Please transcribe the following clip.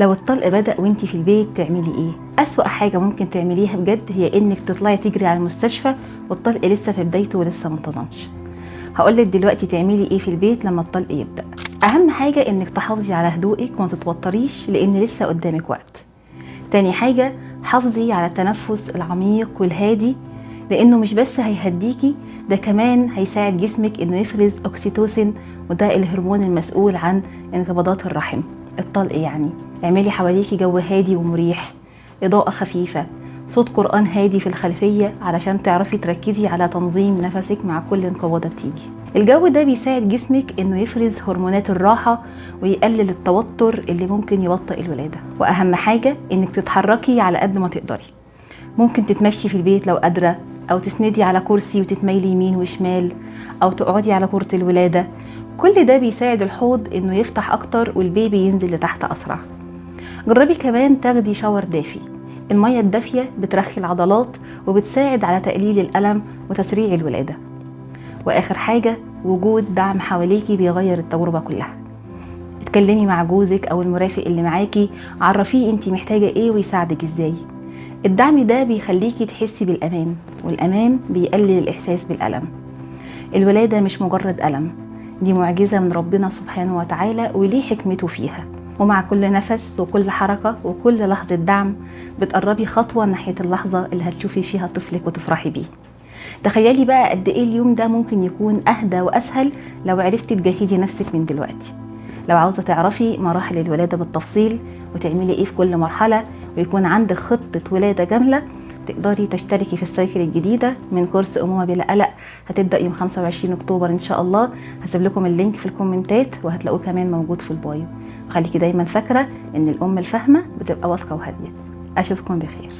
لو الطلق بدأ وانتي في البيت تعملي ايه؟ أسوأ حاجة ممكن تعمليها بجد هي انك تطلعي تجري على المستشفى والطلق لسه في بدايته ولسه منتظمش. هقولك دلوقتي تعملي ايه في البيت لما الطلق يبدأ. أهم حاجة انك تحافظي على هدوءك وما تتوتريش لأن لسه قدامك وقت. تاني حاجة حافظي على التنفس العميق والهادي لأنه مش بس هيهديكي، ده كمان هيساعد جسمك انه يفرز أكسيتوسين، وده الهرمون المسؤول عن انقباضات الرحم. الطلق يعني اعملي حواليكي جو هادي ومريح، إضاءة خفيفة، صوت قرآن هادي في الخلفية علشان تعرفي تركزي على تنظيم نفسك مع كل انقباضة بتيجي. الجو ده بيساعد جسمك انه يفرز هرمونات الراحة ويقلل التوتر اللي ممكن يبطئ الولادة. واهم حاجة انك تتحركي على قد ما تقدري، ممكن تتمشي في البيت لو قادرة، او تسندي على كرسي وتتميلي يمين وشمال، او تقعدي على كرة الولادة. كل ده بيساعد الحوض انه يفتح اكتر والبيبي ينزل لتحت اسرع. جربي كمان تاخدي شاور دافي، المية الدافية بترخي العضلات وبتساعد على تقليل الألم وتسريع الولادة. وآخر حاجة وجود دعم حواليكي بيغير التجربة كلها. اتكلمي مع جوزك أو المرافق اللي معاكي، عرفيه انتي محتاجة ايه ويساعدك ازاي. الدعم ده بيخليكي تحسي بالأمان، والأمان بيقلل الإحساس بالألم. الولادة مش مجرد ألم، دي معجزة من ربنا سبحانه وتعالى وليه حكمته فيها. ومع كل نفس وكل حركة وكل لحظة دعم بتقربي خطوة ناحية اللحظة اللي هتشوفي فيها طفلك وتفرحي بيه. تخيلي بقى قد ايه اليوم ده ممكن يكون أهدى وأسهل لو عرفتي تجهزي نفسك من دلوقتي. لو عاوزة تعرفي مراحل الولادة بالتفصيل وتعملي ايه في كل مرحلة ويكون عندك خطة ولادة كاملة، تقدري تشتركي في السايكل الجديدة من كورس أمومة بلا قلق، هتبدأ يوم 25 أكتوبر إن شاء الله. هسيب لكم اللينك في الكومنتات وهتلاقوه كمان موجود في البايو. خليكي دايما فاكرة إن الأم الفاهمة بتبقى واثقة وهادية. أشوفكم بخير.